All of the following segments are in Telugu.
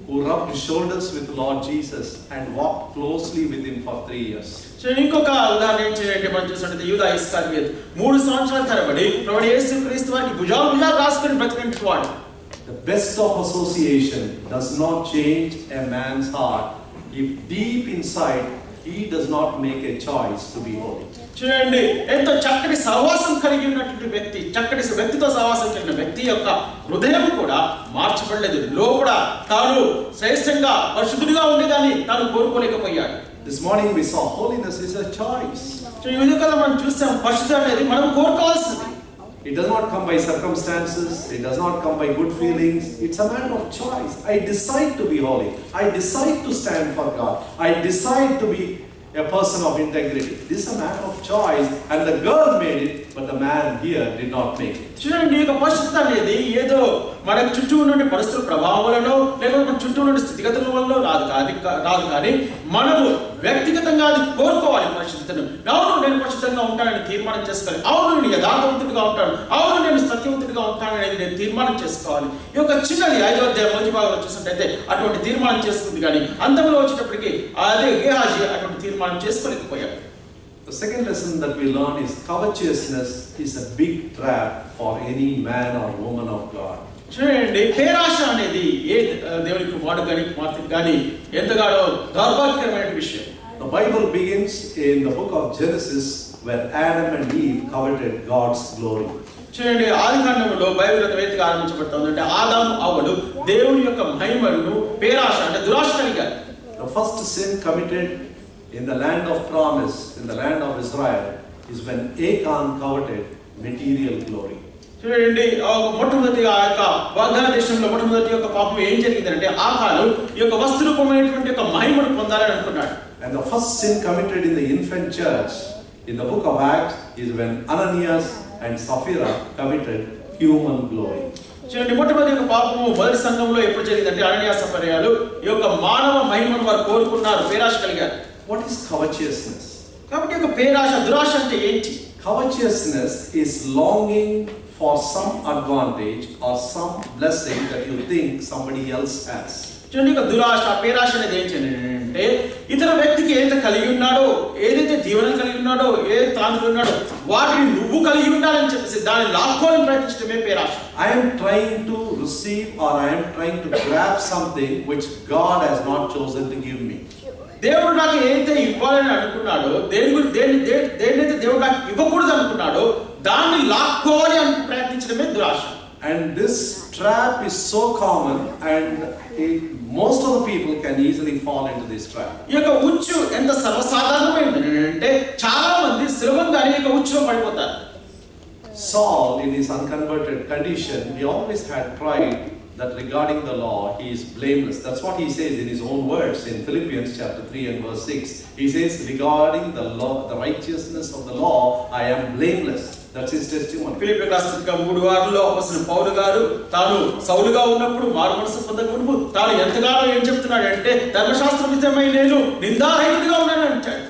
who rubbed shoulders with Lord Jesus and walked closely with him for 3 years. So ఇంకొక ఉదాహరణ ఏంటంటే మనం చూసినట్లయితే యూదా ఇస్కరియోతు 3 సంవత్సరాల తరబడి ప్రభువు యేసుక్రీస్తు వారికి భుజాలు రాసుకొని బ్రతికినటువంటి వాడు. The best of association does not change a man's heart if deep inside he does not make a choice to be holy. చూడండి, ఎంతో చక్కటి సహవాసం కలిగి ఉన్నటువంటి వ్యక్తి, చక్కటి వ్యక్తితో సహవాసం కలిగిన వ్యక్తి యొక్క హృదయం కూడా మార్చబడలేదు. లోపల తాను శ్రేష్టంగా పరిశుద్ధుడిగా ఉండేదాన్ని తాను కోరుకోలేకపోయాడు. This morning we saw holiness is a choice. ఈ విధంగా కదా మనం చూస్తాం, పరిశుద్ధత అనేది మనం కోరుకోవాల్సింది. It does not come by circumstances, it does not come by good feelings, it's a matter of choice. I decide to be holy, I decide to stand for God, I decide to be a person of integrity. This is a matter of choice, and the girl made it, but the man here did not make it. చూడండి, ఈ పరిశుద్ధత అనేది ఏదో మన చుట్టూ ఉన్న పరిస్థితుల ప్రభావం వలనో లేకపోతే మన చుట్టూ ఉన్న స్థితిగతుల వల్ల రాదు కానీ మనము వ్యక్తిగతంగా అది కోరుకోవాలి. పరిశుద్ధతను, అవును నేను పరిశుద్ధంగా ఉంటానని తీర్మానం చేసుకోవాలి. అవును నేను యథార్థవంతుడిగా ఉంటాను, అవును నేను సత్యవంతుడిగా ఉంటానని నేను తీర్మానం చేసుకోవాలి. ఈ యొక్క చిన్నది 5వ అధ్యాయం మొదటి భాగంలో చూసినట్టయితే అటువంటి తీర్మానం చేసుకుంది, కానీ అంతంలో వచ్చేటప్పటికి అదే గేహాజీ అటువంటి తీర్మానం చేసుకోలేకపోయాడు. The second lesson that we learn is covetousness is a big trap for any man or woman of God. చూడండి, పేరాశ అనేది ఏ దేవునికి వాడు కానీ కుమార్తె కానీ ఎంతగానో దౌర్భాగ్యకరమైన విషయం. The Bible begins in the book of Genesis where Adam and Eve coveted God's glory. చూడండి, ఆదికాండములో బైబిల్ యొక్క వేదికగా ఆరంభించబడుతుంది. అంటే ఆదాము అవ్వలు దేవుని యొక్క మహిమను పేరాశ అంటే దురాశ కలిగారు. The first sin committed in the land of promise, in the land of Israel, is when Achan coveted material glory. చూడండి, మొట్టమొదటిగా ఆ యొక్క వాగ్దాన దేశంలో మొట్టమొదటి యొక్క పాపం ఏం జరిగిందంటే ఆకాను ఈ యొక్క వస్తురూపమైనటువంటి యొక్క మహిమను పొందాలని అనుకున్నాడు. And the first sin committed in the infant church in the book of Acts is when Ananias and Sapphira coveted human glory. చూడండి, మొట్టమొదటి యొక్క పాపము మొదటి సంఘంలో ఎప్పుడు జరిగిందంటే అననీయ సఫర్యాలు ఈ యొక్క మానవ మహిమను వారు కోరుకున్నారు, పేరాశ కలిగారు. What is covetousness? కాబట్టి యొక్క పేరాశ దురాశ అంటే ఏంటి? Covetousness is longing for some advantage or some blessing that you think somebody else has. చూడండి, యొక్క దురాశ పేరాశ అనేది ఏంటి అంటే ఇతర వ్యక్తికి ఏదైతే కలిగి ఉన్నాడో, ఏదైతే దీవెనలు కలిగి ఉన్నాడో, ఏదైతే తాను ఉన్నాడో వాటిని నువ్వు కలిగి ఉండాలని చెప్పేసి దాన్ని లాక్కోవాలని ప్రయత్నించడమే పేరాశ. I am trying to receive or I am trying to grab something which God has not chosen to give me. దేవుడు నాకు ఏదైతే ఇవ్వాలని అనుకున్నాడో, దేన్నైతే దేవుడు నాకు ఇవ్వకూడదు అనుకున్నాడో దాన్ని లాక్కోవాలి అని ప్రయత్నించడమే దురాశ. And this trap is so common, and most of the people can easily fall into this trap. ఈ యొక్క ఉచ్చు ఎంత సర్వసాధారణమైనది అంటే చాలా మంది సులభంగానే ఈ యొక్క ఉచ్చులో పడిపోతారు. Saul, in his unconverted condition, he always had pride that regarding the law he is blameless. That's what he says in his own words in Philippians chapter 3 and verse 6. He says, regarding the law, the righteousness of the law, I am blameless. That's his testimony. Philippi రాష్ట్ర 3:6లో అపోస్తలుడైన పౌలు గారు తాను సౌలుగా ఉన్నప్పుడు మారుమనసు పొందకముందు తాను ఎంతగానో ఏం చెప్తున్నాడంటే ధర్మశాస్త్ర విషయమై నేను నిందారహితుడిగా ఉన్నానని అంటాడు.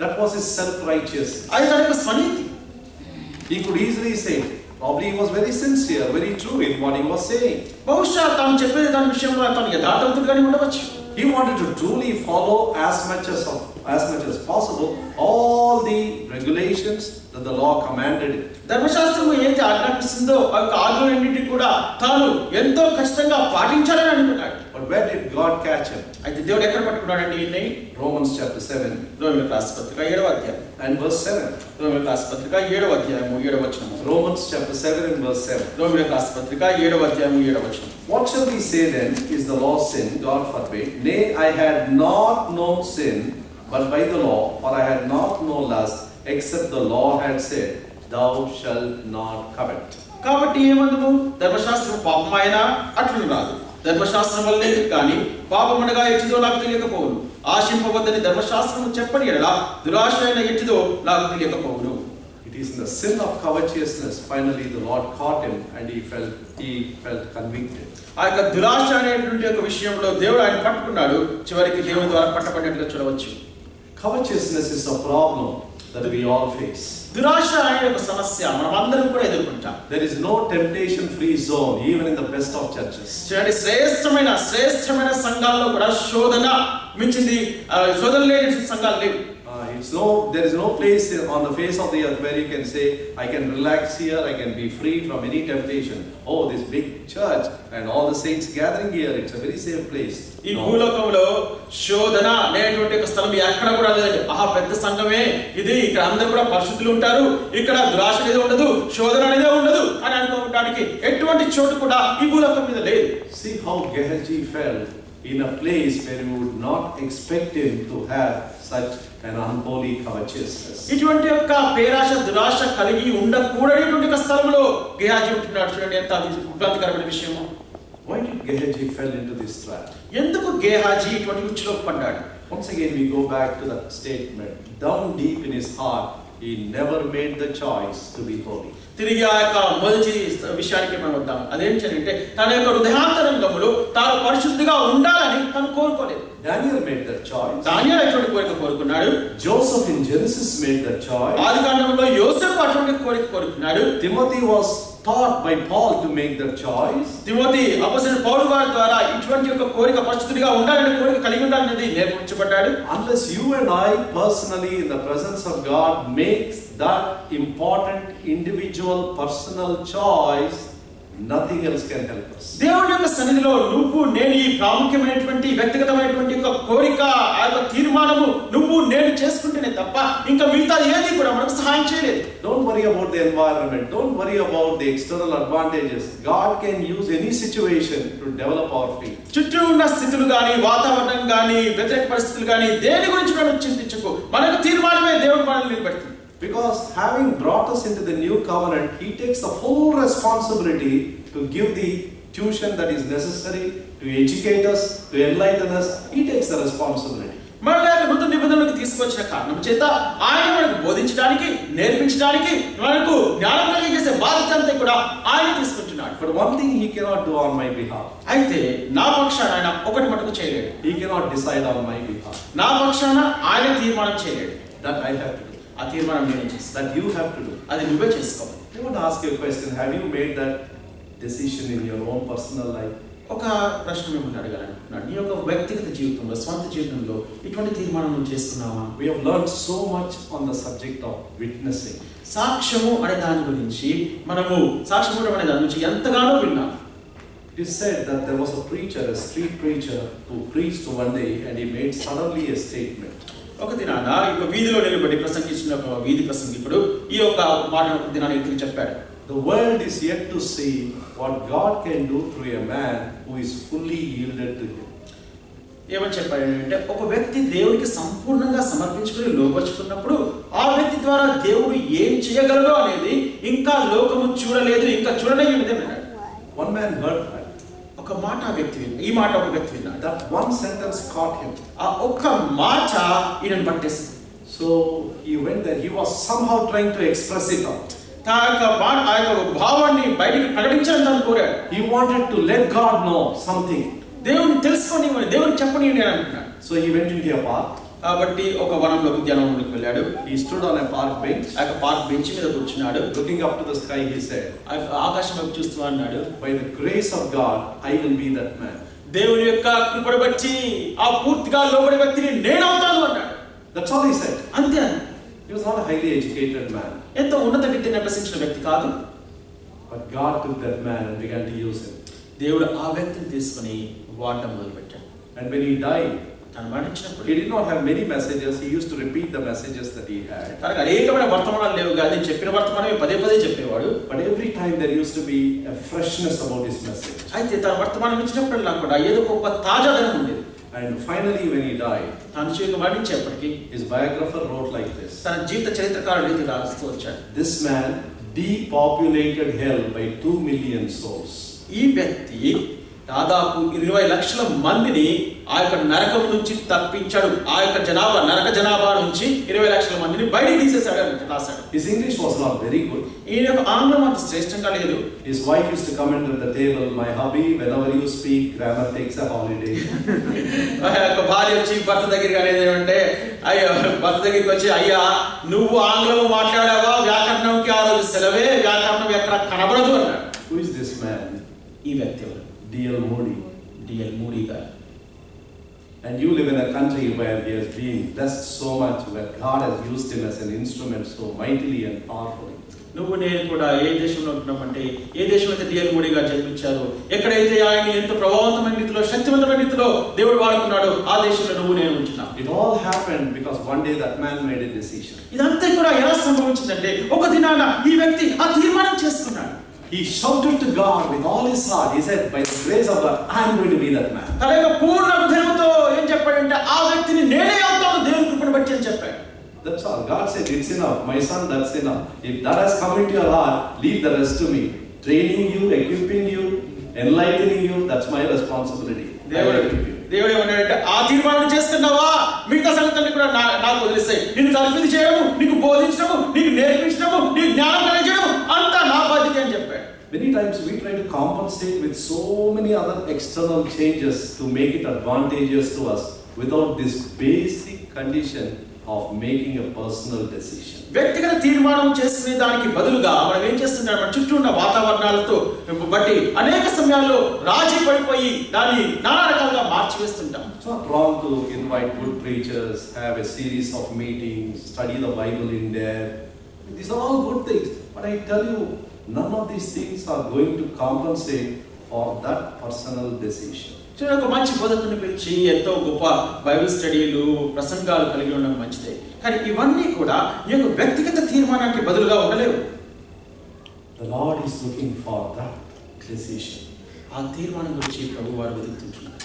That was his self-righteousness. అది తన యొక్క స్వనీతి. He could easily say, probably he was very sincere, very true in what he was saying. బహుశా తాను చెప్పేది దాని విషయంలో తాను యథార్థవంతుడిగానే ఉండవచ్చు. He wanted to truly follow as much as possible all the regulations that the law commanded him. ధర్మశాస్త్రము ఏది ఆజ్ఞాపిస్తుందో ఆ యొక్క ఆజ్ఞలన్నింటినీ కూడా తాను ఎంతో కష్టంగా పాటించాలని అనుకున్నాడు. But where did God catch him? అయితే దేవుడు ఎక్కడ పట్టుకున్నాడంటే ఈయన్ని? Romans chapter 7 రోమీయులకు రాసిన పత్రిక 7వ అధ్యాయం and verse 7. రోమీయులకు రాసిన పత్రిక 7వ అధ్యాయము 7వ వచనము. Romans chapter 7 and verse 7. రోమీయులకు రాసిన పత్రిక 7వ అధ్యాయము 7వ వచనం. What shall we say then? Is the law sin? God forbid. Nay, I had not known sin, but by the law, for I had not known lust, except the law had said, thou shalt not covet. కాబట్టి ఏమందుము? ధర్మశాస్త్రం పాపమైనా అట్లు రాదు, ధర్మశాస్త్రం వల్లే కానీ పాపమనగా ఎట్టిదో నాకు తెలియకపోవును, ఆశింపవద్దని ధర్మశాస్త్రము చెప్పని ఎడల దురాశ అయిన ఎట్టిదో నాకు తెలియకపోవును. It is in the sin of covetousness finally the Lord caught him and he felt convicted. ఆ యొక్క దురాశ అనేటువంటి ఒక విషయంలో దేవుడు ఆయన పట్టుకున్నాడు, చివరికి దేవుని ద్వారా పట్టబడినట్లుగా చూడవచ్చు. Covetousness is a problem that we all face. దురాశ అనే ఒక సమస్య మనం అందరం కూడా ఎదుర్కొంటాం. There is no temptation free zone even in the best of churches. చూడండి, శ్రేష్టమైన సంఘాల్లో కూడా శోధన మించింది శోధన లేని సంఘాలు లేవు. There is no place on the face of the earth where you can say, I can relax here, I can be free from any temptation. Oh, this big church and all the saints gathering here, it's a very safe place. ఈ భూలోకంలో శోధన అనేటువంటి ఒక స్థలం ఎక్కడ కూడా లేదు. పెద్ద సంఘమే ఇది, ఇక్కడ అందరూ కూడా పరిశుద్ధులు ఉంటారు, ఇక్కడ దురాశ అనేది ఉండదు, శోధన అనేది ఉండదు అని అనుకోవడానికి ఎటువంటి చోటు కూడా ఈ భూలోకం మీద లేదు. See how Gehazi felt in a place where you would not expect him to have such an unholy covetousness. ఇటువంటి యొక్క పేరాశ దురాశ కలిగి ఉండకూడనటువంటి ఒక స్థలంలో గెహాజీ ఉంటున్నాడు. చూడండి ఎంత ఇబ్బందికరమైన విషయము. Why did Gehazi fell into this trap? ఎందుకు గెహాజీ ఇటువంటి ఉచ్చులో పడ్డాడు? Once again we go back to that statement. Down deep in his heart, he never made the choice to be holy. తిరిగి ఆ యొక్క మొదటి విషయానికి మనం వద్దాం. అదేంటంటే తన యొక్క హృదయాంతరంగంలో తాను పరిశుద్ధిగా ఉండాలని తను కోరుకోలేదు. Daniel made that choice. దానియేలు అటువంటి కోరిక కోరుకున్నాడు. Joseph in Genesis made that choice. ఆదికాండంలో యోసేపు అటువంటి కోరిక కోరుకున్నాడు. Timothy was taught by Paul to make that choice. Timothy అపోస్తలుడు పౌలు గారి ద్వారా ఇటువంటి యొక్క కోరిక పరిశుద్ధిగా ఉండాలని కోరిక కలిగి ఉండాలనేది నేర్పించబడ్డాడు. Unless you and I personally in the presence of God makes that important individual personal choice, nothing else can help us. దేవుని యొక్క సన్నిధిలో నువ్వు నేను ఈ ప్రాముఖ్యమైనటువంటి వ్యక్తిగతమైనటువంటి ఒక కోరిక ఆ యొక్క తీర్మానము నువ్వు నేను చేసుకుంటేనే తప్ప ఇంకా మిగతా ఏది కూడా మనకు సహాయం చేయలేదు. Don't worry about the environment. Don't worry about the external advantages. God can use any situation to develop our faith. చుట్టూ ఉన్న స్థితులు గాని వాతావరణం గాని వ్యతిరేక పరిస్థితులు గాని దేని గురించి మనం చింతించకు. మనకు తీర్మానమే దేవుడు మనల్ని నిలబెడుతుంది. Because having brought us into the new covenant, he takes the full responsibility to give the tuition that is necessary to educate us, to enlighten us. He takes the responsibility. మనల్ని నూతన నిబంధనలకు తీసుకొచ్చిన కారణం చేత ఆయన మనకు బోధించడానికి నేర్పించడానికి మనకు జ్ఞానం కలిగించే బాధ్యత అంతా కూడా ఆయన తీసుకుంటున్నాడు. But one thing he cannot do on my behalf. అయితే నా పక్షాన ఆయన ఒకటి మటుకు చేయలేడు. He cannot decide on my behalf. నా పక్షాన ఆయన తీర్మానం చేయలేడు. That I have to do. ఆ తీర్మానం నేను చేస్తాను. That you have to do. అది నువ్వే చేసుకోవాలి. I want to ask you a question. Have you made that decision in your own personal life? ఒక ప్రశ్న మిమ్మల్ని అడగాలనుకుంటున్నాను. నీ యొక్క వ్యక్తిగత జీవితంలో స్వంత జీవితంలో ఇటువంటి తీర్మానం నువ్వు చేసుకున్నావా? We have learned so much on the subject of witnessing. సాక్ష్యము అనే దాని గురించి మనము సాక్ష్యము అనే దాని గురించి ఎంతగానో విన్నాం. It is said that there was a preacher, a street preacher, who preached one day and he made suddenly a statement. ఒక దినాన ఒక వీధిలో నిలబడి ప్రసంగించిన ఒక వీధి ప్రసంగికుడు ఈ యొక్క మాట ఒక దినాన్ని ఎత్తి చెప్పాడు. The world is yet to see what God can do through a man who is fully yielded to him. ఏమని చెప్పాడు అంటే ఒక వ్యక్తి దేవుడికి సంపూర్ణంగా సమర్పించుకుని లోబర్చుకున్నప్పుడు ఆ వ్యక్తి ద్వారా దేవుడు ఏం చేయగలడో అనేది ఇంకా లోకము చూడలేదు, ఇంకా చూడలేనిదే అన్నాడు. One man heard that. ఒక మాట ఆ వ్యక్తి విన్నాడు. ఈ మాట ఒక వ్యక్తి విన్నాడు. That one sentence caught him. ఆ ఒక్క మాట ఈయనను పట్టేసింది. So he went there. He was somehow trying to express it out. ఆ యొక్క భావాన్ని బయటికి ప్రకటించాలని తను కోరాడు. He wanted to let God know something. దేవుని తెలుసుకొని దేవుని చెప్పని నేను అంటున్నాడు. So he went into a park. కాబట్టి ఒక వనంలోకి ఉద్యానవనంలోకి వెళ్ళాడు. He stood on a park bench. ఆ పార్క్ బెంచ్ మీద కూర్చున్నాడు. Looking up to the sky, he said, ఆకాశం వైపు చూస్తూ అన్నాడు, by the grace of God, I will be that man. దేవుని యొక్క కృపను బట్టి ఆ పూర్తిగా లోబడే వ్యక్తిని నేను అవుతాను అన్నాడు. That's all he said. అంతే. He was not a highly educated man. ఎంతో ఉన్నత విద్యను అభ్యసించిన వ్యక్తి కాదు. But God took that man and began to use him. దేవుడు ఆ వ్యక్తిని తీసుకొని వాడటం మొదలుపెట్టాడు. And when he died, తను మరణించినప్పుడు he did not have many messages. He used to repeat the messages that he had. తనకు అనేకమైన వర్తమానాలు లేవు కానీ చెప్పిన వర్తమానమే పదే పదే చెప్పేవాడు. But every time there used to be a freshness about his message. అయితే తన వర్తమానం ఇచ్చినప్పుడల్లా కూడా ఏదో ఒక తాజాదనం ఉండేది. And finally when he died, తన జీవితం మరణించేప్పటికీ his biographer wrote like this. తన జీవిత చరిత్రకారుడు ఇది రాస్తూ వచ్చాడు. This man depopulated hell by 2 million souls. ఈ వ్యక్తి దాదాపు 20 లక్షల మందిని ఆ యొక్క నరకం నుంచి తప్పించాడు. ఆ యొక్క నరక జనాభా నుంచి 20 లక్షల మందిని బయటికి తీసేశాడు అని రాశాడు. His English was not very good. ఈయన యొక్క ఆంగ్లం అంత శ్రేష్టంగా లేదు. His wife used to comment at the table, "My hubby, whenever you speak, grammar takes a holiday." ఆ యొక్క భార్య వచ్చి భర్త దగ్గరికి అనేది ఏమంటే, అయ్యో భర్త దగ్గరికి వచ్చి, అయ్యా నువ్వు ఆంగ్లం మాట్లాడావా, వ్యాకరణంకి ఆ రోజు సెలవే, వ్యాకరణం ఎక్కడ కనబడదు అన్నాడు. Who is this man? ఈ వ్యక్తి ఎవరు? D.L. Moody. D.L. Moody గారు. And you live in a country where he has been blessed so much, where God has used him as an instrument so mightily and powerfully. నువ్వు నేను కూడా ఏ దేశంలో ఉంటున్నామంటే, ఏ దేశం అయితే D.L. Moody గారు జన్మించారు, ఎక్కడైతే ఆయన ఎంతో ప్రభావవంతమైన రీతిలో, శక్తివంతమైన రీతిలో దేవుడు వాడుకున్నాడు, ఆ దేశంలో నువ్వు నేను ఉంటున్నాం. It all happened because one day that man made a decision. ఇదంతా కూడా ఎలా సంభవించిందంటే, ఒక దినాన ఈ వ్యక్తి ఆ తీర్మానం చేసుకున్నాడు. He shouted to God with all his heart. He said, "By the grace of God, I am going to be that man." తన యొక్క పూర్ణ హృదయంతో ఏం చెప్పాడంటే, ఆ వ్యక్తిని నేనే అవుతాను దేవుని కృపను బట్టి అని చెప్పాడు. That's all. God said, "It's enough. My son, that's enough. If that has come into your heart, leave the rest to me. Training you, equipping you, enlightening you, that's my responsibility." దేవుడు ఏమన్నాడంటే, ఆ తీర్మానం చేసుకున్నావా, మిగతా సంగతుల్ని కూడా నాకు వదిలేస్తాయి. నిన్ను తర్ఫీదు చేయడము, నీకు బోధించడము, నీకు నేర్పించడము, నీకు జ్ఞానం కలిగించడం అంతా నా బాధ్యత అని చెప్పాడు. Many times we try to compensate with so many other external changes to make it advantageous to us without this basic condition of making a personal decision. వ్యక్తిగత తీర్మానం చేసుకునే దానికి బదులుగా మనం ఏం చేస్తున్నాం, మన చుట్టూ ఉన్న వాతావరణాలతో బట్టి అనేక సమయాల్లో రాజీ పడిపోయి దాన్ని నానా రకాలుగా మార్చివేస్తుంటాం. It's not wrong to invite good preachers, have a series of meetings, study the Bible in depth. These are all good things. But I tell you, none of these things are going to compensate for that personal decision. చూడండి, ఒక మంచి బోధకుని పిలిచి ఎంతో గొప్ప బైబిల్ స్టడీలు, ప్రసంగాలు కలిగి ఉండడం మంచిదే. కానీ ఇవన్నీ కూడా ఈ యొక్క వ్యక్తిగత తీర్మానానికి బదులుగా ఉండలేవు. The Lord is looking for that decision. ఆ తీర్మానం గురించి ప్రభువు వారు వెతుకుతున్నారు.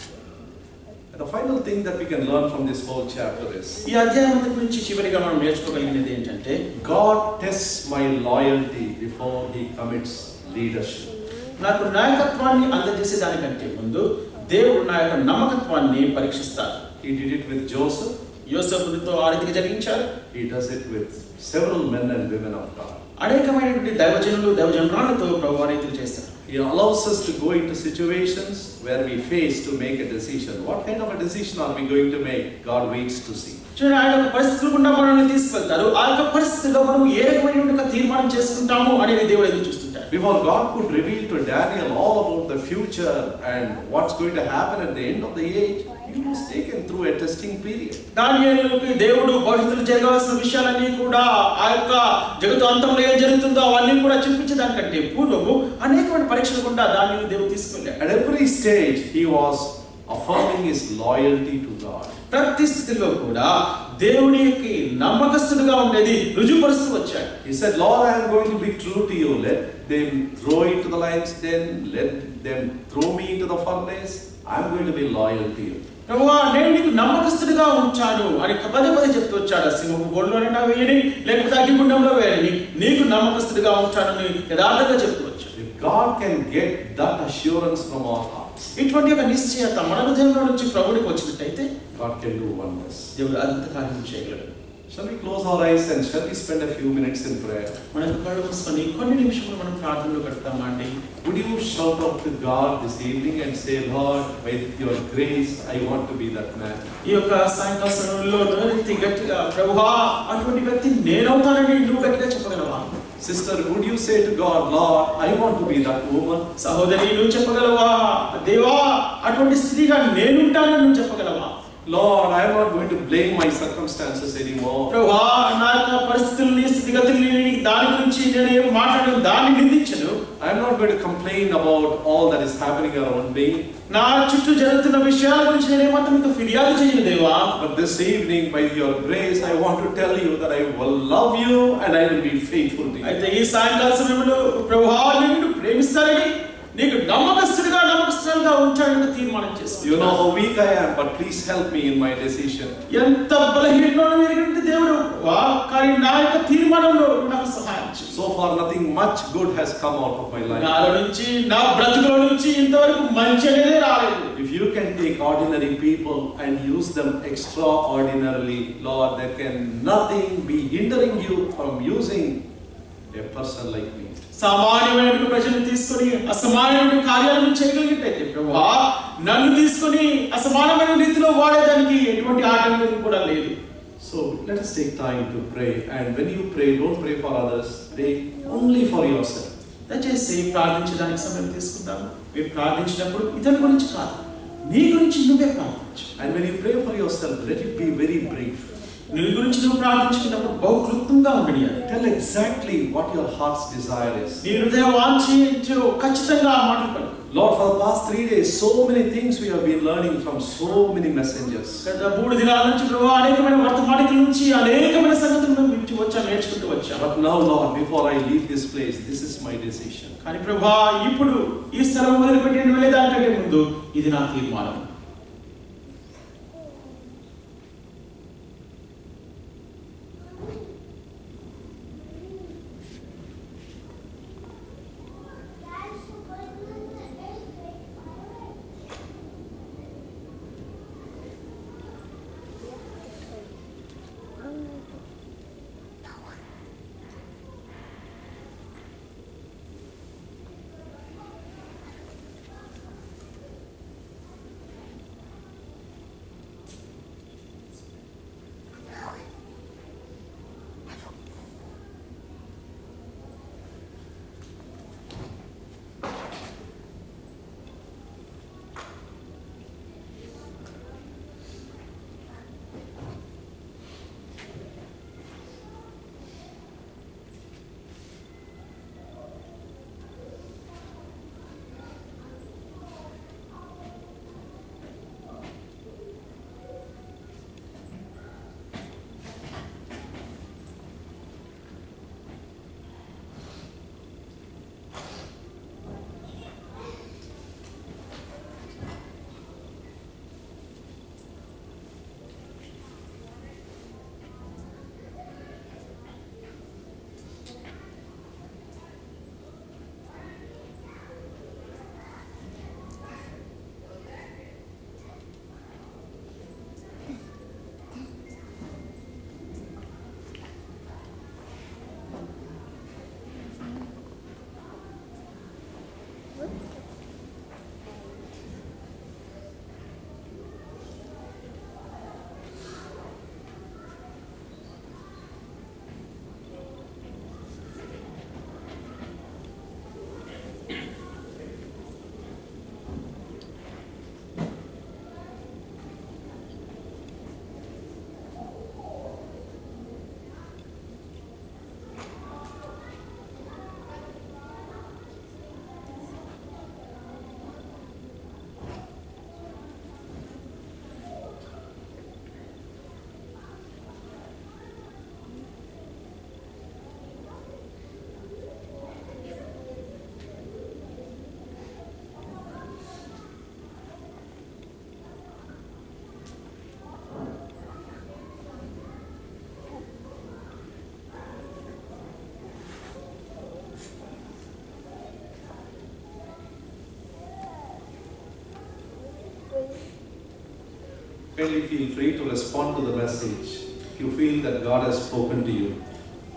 The final thing that we can learn from this whole chapter is, ఈ అధ్యాయం నుంచి చివరిగా మనం నేర్చుకోగలిగినది ఏంటంటే, God tests my loyalty before he commits leadership. నాకు నాయకత్వాన్ని అందజేసే దానికంటే ముందు దేవుడు నా యొక్క నమ్మకత్వాన్ని పరీక్షిస్తాడు. He did it with Joseph. యోసేపుతో ఆ రీతిగా జరిగించారు. He does it with several men and women of God. అనేకమైనటువంటి దైవజనులు, దైవజనురాలతో ప్రభువు ఆ రీతిగా చేస్తారు. He allows us to go into situations where we face to make a decision. What kind of a decision are we going to make? God waits to see. చూడండి, ఆయన ఒక పరిస్థితులు గుండా మనల్ని తీసుకెళ్తారు. ఆ యొక్క పరిస్థితుల్లో మనం ఏ రకమైన తీర్మానం చేసుకుంటాము అనేది దేవుడు ఎదురు చూస్తుంటాడు. Before God could reveal to Daniel all about the future and what's going to happen at the end of the age, he was taken through a testing period. దానియేలుకి దేవుడు భవిష్యత్తులో జరగాల్సిన విషయాలన్నీ కూడా, ఆ యొక్క జగత్తు అంతంలో ఏం జరుగుతుందో అవన్నీ కూడా చూపించడానికంటే పూర్వము అనేకమైన పరీక్షలు గుండా దానియేలు దేవుడు తీసుకెళ్ళాడు. At every stage he was affirming his loyalty to God. ప్రతి స్థితిలో కూడా దేవునికి నమ్మకస్తుడుగా ఉండేది రుజువుపరుస్తూ వచ్చాడు. He said, "Lord, I am going to be true to you. Let them throw into the lion's den. Let them throw me into the furnace. I am going to be loyal to you." ప్రభువా, నేను నీకు నమ్మకస్తుడిగా ఉంచాను అని పదే పదే చెప్తూ వచ్చాడు. సింహపు గోళ్ళలోనైనా వేయని, లేకపోతే అగ్నిగుండంలో వేయని, నీకు నమ్మకస్తుడిగా ఉంచానని యథార్థంగా చెప్తూ వచ్చాడు. If God can get that assurance from our hearts, ఇటువంటి ఒక నిశ్చయత మన హృదయంలో నుంచి ప్రభువునికి వచ్చినట్టయితే God can do wonders. దేవుడు అద్భుత కార్యం చేయగలడు. Shall we close our eyes and shall we spend a few minutes in prayer? మన కళ్ళు మూసుకొని కొన్ని నిమిషాలు మనం ప్రార్థనలో గడుపుతామా అండి? Would you shout out to God this evening and say, "Lord, with your grace, I want to be that man." ఈ యొక్క సాయంకాల సమయంలో నోరెత్తి గట్టిగా, ప్రభువా అటువంటి వ్యక్తి నేనవుతానని నువ్వు గట్టిగా చెప్పగలవా? Sister, would you say to God, "Lord, I want to be that woman"? సహోదరి, నువ్వు చెప్పగలవా? దేవా, అటువంటి స్త్రీగా నేనుంటానని నువ్వు చెప్పగలవా? Lord, I am not going to blame my circumstances anymore. ప్రభువా, నా యొక్క పరిస్థితుల్ని, స్థితిగతుల్ని, దాని గురించి నేను మాట్లాడను, దాన్ని నిందించను. I am not going to complain about all that is happening around me. నా చుట్టూ జరుగుతున్న విషయాల గురించి నేను ఏమాత్రం నీకు ఫిర్యాదు చేయను దేవా. But this evening, by your grace, I want to tell you that I will love you and I will be faithful to you. అయితే ఈ సాయంకాల సమయంలో ప్రభువా, నేను నిన్ను ప్రేమిస్తానని, నీకు నమ్మకస్తులుగా ఉంటాడని తీర్మానం చేసుకో. You know how weak I am, but please help me in my decision. ఎంత బలహీనో ఎరిగిన దేవుడు కానీ నా యొక్క తీర్మానంలో నాకు సహాయం చేయి. So far nothing much good has come out of my life. నాలో నుంచి నా బ్రతుకులో నుంచి ఇంతవరకు మంచి అనేది రాలేదు. If you can take ordinary people and use them extraordinarily, Lord, there can nothing be hindering you from using a person like me. సామాన్యమైన ప్రజలను తీసుకొని అసమానమైన కార్యాలను చేయగలిగితే ప్రభువా నన్ను తీసుకొని అసమానమైన రీతిలో వాడేదానికి ఎటువంటి ఆటంకం కూడా లేదు. So let us take time to pray, and when you pray, don't pray for others, pray only for yourself. దయచేసి ప్రార్థించడానికి సమయం తీసుకుందాం. మీరు ప్రార్థించినప్పుడు ఇతని గురించి కాదు, నీ గురించి నువ్వే ప్రార్థించు. And when you pray for yourself, let it be very brief. నీ గురించి నువ్వు ప్రార్థించుకున్నప్పుడు బహు క్లుప్తంగా ఉండాలి. Tell exactly what your heart's desire is. నీ హృదయ వాంఛ ఏంటో ఖచ్చితంగా ఆ మాటలు పలుకు. Lord, for the past 3 days, so many things we have been learning from so many messengers. గత 3 దినాల నుంచి ప్రభువా అనేకమైన వర్తమానికుల నుంచి అనేకమైన సంగతులను మేము నేర్చుకుంటూ వచ్చాం. But now, Lord, before I leave this place, this is my decision. కానీ ప్రభువా ఇప్పుడు ఈ స్థలం వదిలిపెట్టి వెళ్ళేదానికంటే ముందు ఇది నా తీర్మానం. Really feel free to respond to the message. If you feel that God has spoken to you,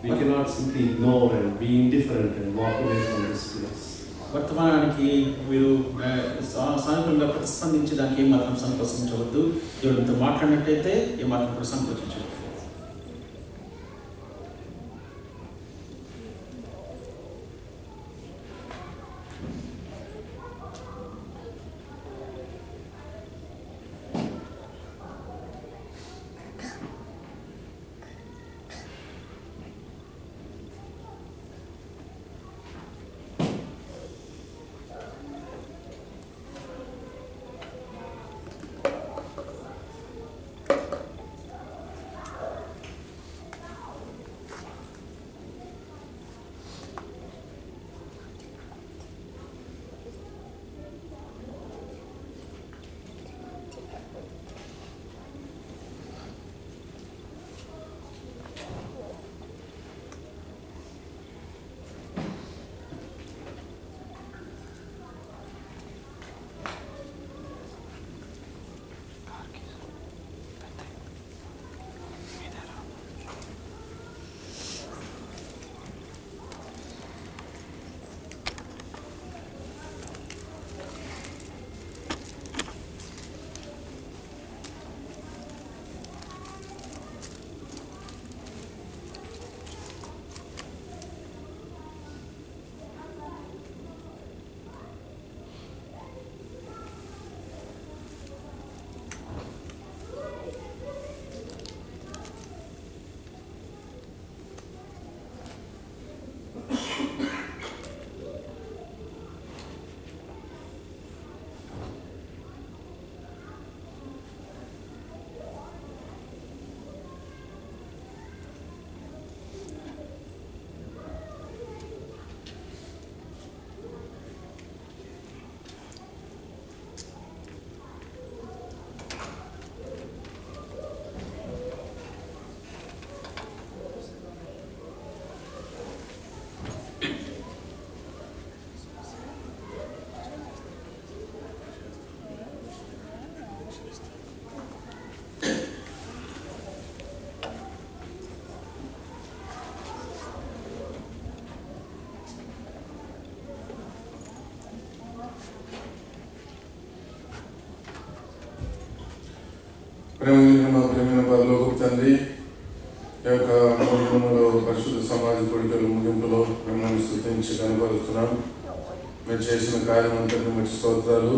we cannot simply ignore and be indifferent and walk away from this place. వర్తమానానికి మీరు సానుకూలంగా ప్రతిస్పందించడానికి ఏమాత్రం సంకోచించవద్దు. దేవుడితో మాట్లాడినట్టయితే ఏమాత్రం కూడా సంకోచించవద్దు. ప్రేమైన పరలోకపు తండ్రి, ఈ యొక్క ముగింపులో పరిశుద్ధ సమాజ కోరికల ముగింపులో మిమ్మల్ని స్తుతించి కనపరుస్తున్నాం. మీరు చేసిన కార్యం అంతటి మంచి స్తోత్రాలు,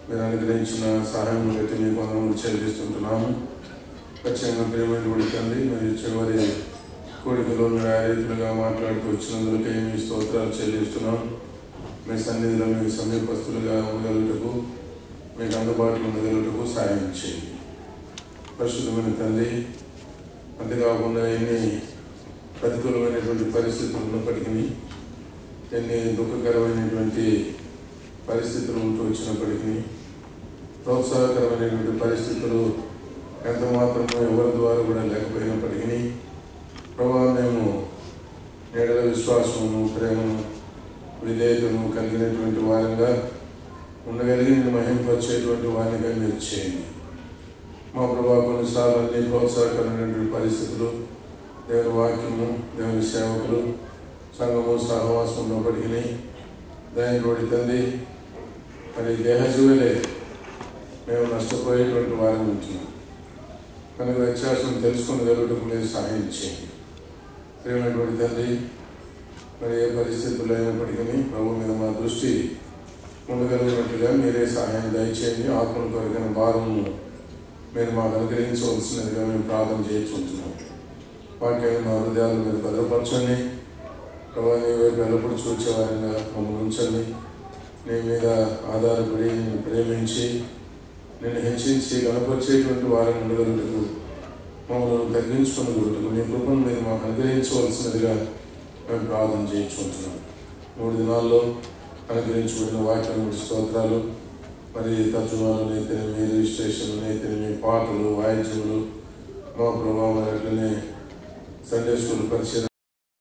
మీరు అనుగ్రహించిన సహాయం బట్టి మీకు వందనములు చెల్లిస్తుంటున్నాము. ఖచ్చితంగా ప్రేమైన తండ్రి, మీరు చివరి కోరికలో మీరు ఆ రీతిగా మాట్లాడుతూ వచ్చినందుకే మీ స్తోత్రాలు చెల్లిస్తున్నాం. మీ సన్నిధిలో మీకు సమీపస్తులుగా ఉండగలుగుటకు, మీకు అందుబాటులో ఉండగలుగుటకు సహాయం చేయండి. పరిశుద్ధమైన తండ్రి, అంతేకాకుండా ఎన్ని ప్రతికూలమైనటువంటి పరిస్థితులు ఉన్నప్పటికీ, ఎన్ని దుఃఖకరమైనటువంటి పరిస్థితులు ఉంటూ వచ్చినప్పటికీ, ప్రోత్సాహకరమైనటువంటి పరిస్థితులు ఎంత మాత్రమో ఎవరి ద్వారా కూడా లేకపోయినప్పటికీ, ప్రభావం మేము నీడల విశ్వాసమును, ప్రేమను, విధేయతను కలిగినటువంటి వారంగా ఉండగలిగి నేను మహింపరిచేటువంటి వారినిగా మీరు చేయండి. మా ప్రభావ కొన్నిసార్లు అన్ని ప్రోత్సాహకరమైనటువంటి పరిస్థితులు, దేవుని వాక్యము, దేవుని సేవకులు, సంఘము, సహవాసం ఉన్నప్పటికీ దాని తండ్రి మరి దేహజీవులే మేము నష్టపోయేటువంటి వారిని ఉంటున్నాం. కనుక వ్యత్యాసం తెలుసుకునగలుగుటకు మీరు సహాయం చేయండి. ప్రియమైనటువంటి తండ్రి, మరి ఏ పరిస్థితులు అయినప్పటికీ ప్రభు మీద మా దృష్టి ఉండగలిగినట్లుగా మీరే సహాయం దయచేయండి. ఆత్మల కొరకైన భారము మీరు మాకు అనుగ్రహించవలసినదిగా మేము ప్రార్థన చేయించుకుంటున్నాం. వాక్యాన్ని మా హృదయాలు మీరు భద్రపరచండి. ప్రభావ నీ వైపు ఎల్లప్పుడు చూచేవారంగా మమ్మల్ని ఉంచండి. నీ మీద ఆధారపడి నిన్ను ప్రేమించి నిన్ను హెచ్చించి గణపరిచేటువంటి వారిని ఉండగలుగుటకు, మమ్మల్ని తగ్గించుకున్నగలుగుటకు నీ కృపను మీరు మాకు అనుగ్రహించవలసినదిగా మేము ప్రార్థన చేయించుకుంటున్నాం. 3 దినాల్లో అనుగ్రహించబడిన వాక్యాన్ని స్తోత్రాలు, మరి తర్జుమాలు అయితేనేమి, రిజిస్ట్రేషన్లు అయితేనేమి, పాటలు, వాయిద్యములు, మా ప్రభావం అట్లనే సండే స్కూల్ పరిచయం